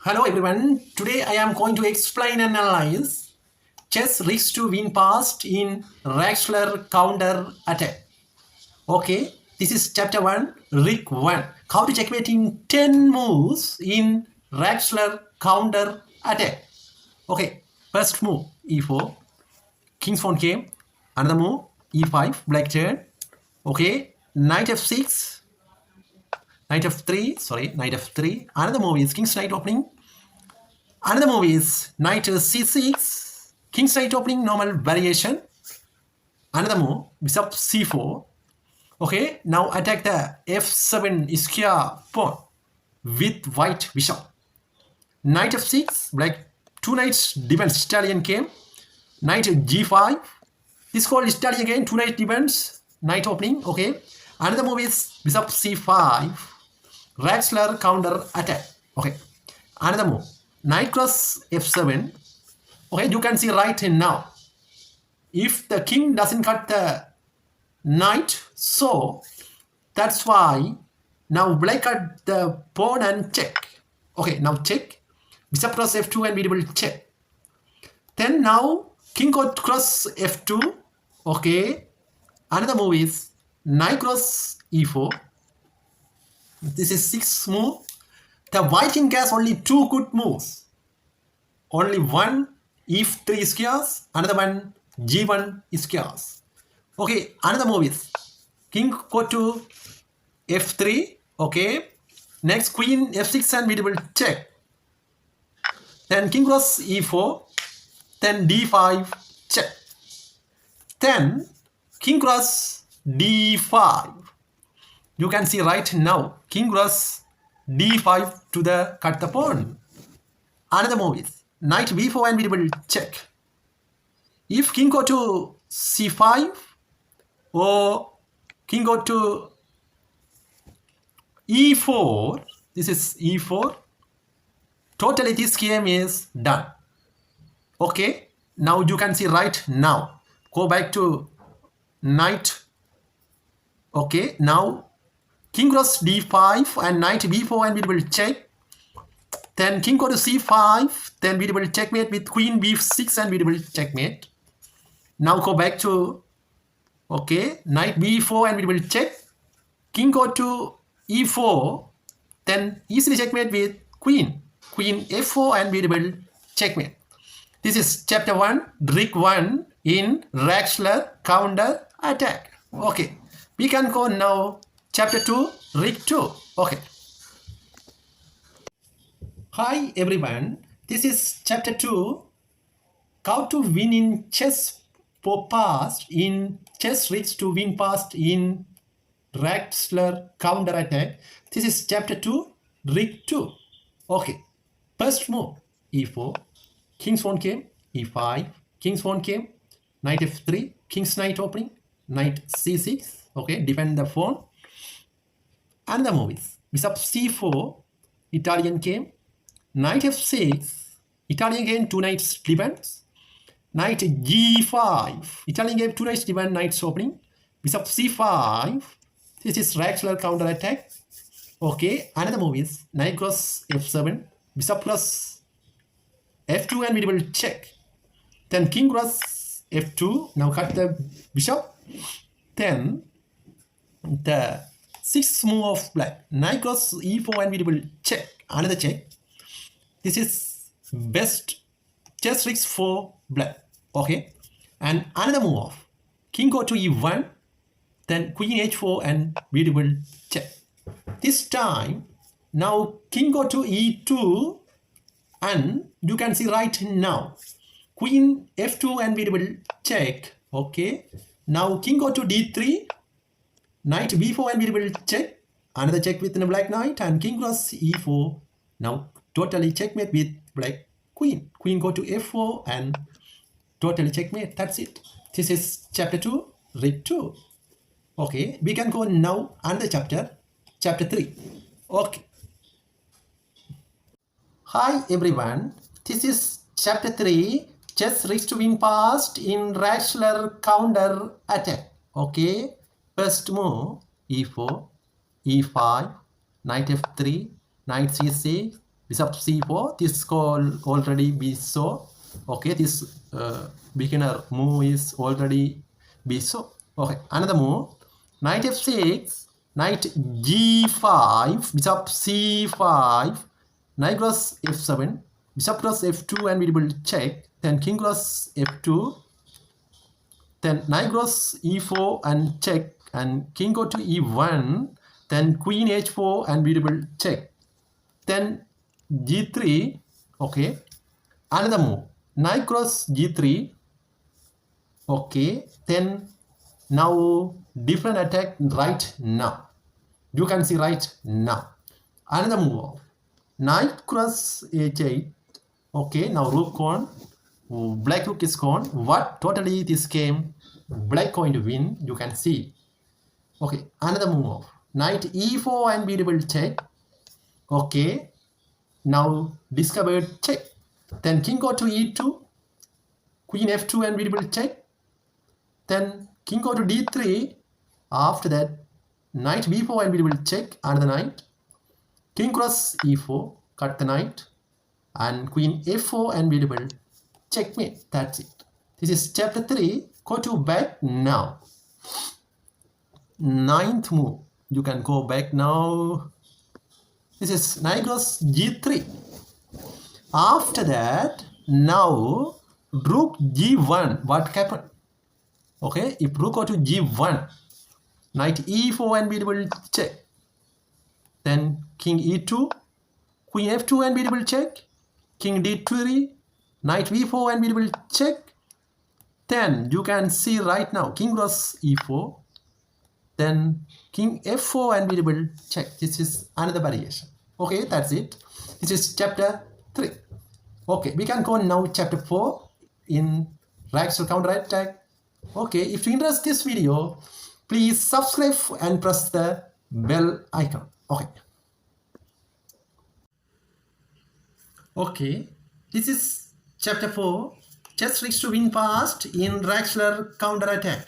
Hello everyone, today I am going to explain and analyze chess risks to win past in Traxler counter attack. Okay, this is chapter 1, Rick 1. How to checkmate in 10 moves in Traxler counter attack. Okay, first move e4, king's pawn came. Another move e5, black turn. Okay, knight f6, knight f3, knight f3. Another move is king's knight opening. Another move is knight c6, king's knight opening, normal variation. Another move, bishop c4. Okay, now attack the f7 square pawn with white bishop. Knight f6, black, two knights defense, Italian came. Knight g5. This called Italian again, two knight defense, knight opening. Okay, another move is bishop c5, Traxler counter attack. Okay, another move, knight cross f7. Okay, you can see right now. If the king doesn't cut the knight, so that's why now black cut the pawn and check. Okay, now check. Bishop cross f2 and we will check. Then now king cross f2. Okay, another move is knight cross e4. This is sixth move. The white king has only two good moves. Only one e3 squares, another one g1 squares. Okay, another move is king go to f3. Okay, next queen f6 and we will check. Then king cross e4, then d5 check. Then king cross d5. You can see right now king cross d5 to the cut the pawn. Another move is knight b4 and we will check. If king go to c5 or king go to e4, this is e4, totally this game is done. Okay, now you can see right now. Go back to knight. Okay, now king cross d5 and knight b4 and we will check. Then king go to c5, then we will checkmate with queen b6 and we will checkmate. Now go back to, okay, knight b4 and we will check. King go to e4, then easily checkmate with queen f4 and we will checkmate. This is chapter 1, Rick 1 in Traxler counter attack. Okay, we can go now chapter 2, Rick 2. Okay. Hi everyone, this is chapter 2, how to win in chess for past in chess risks to win past in Traxler counter attack. This is chapter 2, Rick 2. Okay, first move e4, king's pawn came, e5, king's pawn came, knight f3, king's knight opening, knight c6. Okay, defend the pawn. Another move is bishop c4, Italian came. Knight f6, Italian game, two knights defense. Knight g5, Italian game, two knights defense, knights opening. Bishop c5, this is Traxler counter attack. Okay, another move is knight cross f7, bishop cross f2 and we will check. Then king cross f2, now cut the bishop. Then the sixth move of black, knight cross e4 and we will check, another check. This is best chess tricks for black. Okay, and another move of king go to e1, then queen h4 and we will check. This time now king go to e2 and you can see right now queen f2 and we will check. Okay, now king go to d3, knight b4 and we will check, another check with the black knight and king cross e4. Now totally checkmate with black queen. Queen go to f4 and totally checkmate. That's it. This is chapter 2, Rick 2. Okay, we can go now another chapter, chapter 3. Okay. Hi everyone. This is chapter 3, chess risks to win past in Traxler counter attack. Okay, first move e4, e5, knight f3, knight c6, bishop c4. This call already be so. Okay, this beginner move is already be so. Okay, another move. Knight f6, knight g5, bishop c5, knight cross f7, bishop cross f2 and we will check. Then king cross f2, then knight cross e4 and check, and king go to e1, then queen h4 and we will check. Then g3, okay, another move, knight cross g3, okay, then now different attack right now. You can see right now. Another move, knight cross h8, okay, now rook gone, black rook is gone. What totally this game black going to win, you can see. Okay, another move, knight e4 and we will check. Okay, now discovered check. Then king go to e2, queen f2 and we will check. Then king go to d3. After that, knight b4 and we will check. Another knight, king cross e4, cut the knight, and queen f4 and we will checkmate. That's it. This is chapter 3. Go to back now. 9th move. You can go back now. This is knight cross g3. After that, now rook g1. What happened? Okay, if rook go to g1, knight e4 and we will check. Then king e2, queen f2 and we will check. King d3, knight b4 and we will check. Then you can see right now king cross e4, then king f4 and we will check. This is another variation. Okay, that's it. This is chapter 3. Okay, we can go now chapter 4 in Traxler counter attack. Okay, if you interest this video, please subscribe and press the bell icon. Okay, this is chapter 4. Chess tricks to win fast in Traxler counter attack.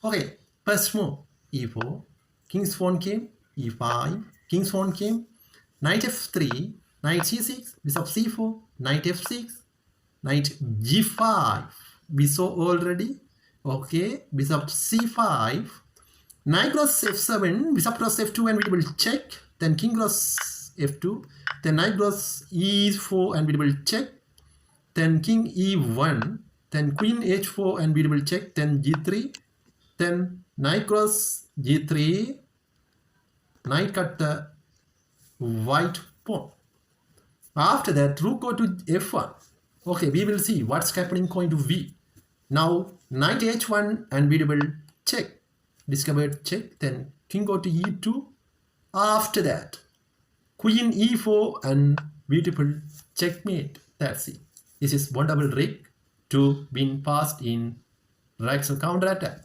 Okay, first move, e4, king's pawn came, e5, king's pawn came, knight f3, knight c6, bishop c4, knight f6, knight g5, we saw already. Okay, bishop c5, knight cross f7, bishop cross f2 and we will check. Then king cross f2, then knight cross e4 and we will check. Then king e1, then queen h4 and we will check. Then g3, then knight cross g3, knight cut the white pawn. After that, rook go to f1. Okay, we will see what's happening going to v. Now knight h1 and we will check. Discovered check. Then king go to e2. After that, queen e4 and beautiful checkmate. That's it. This is wonderful trick to win fast in Traxler counter attack.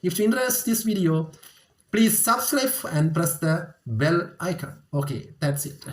If you interest this video, please subscribe and press the bell icon. Okay, that's it.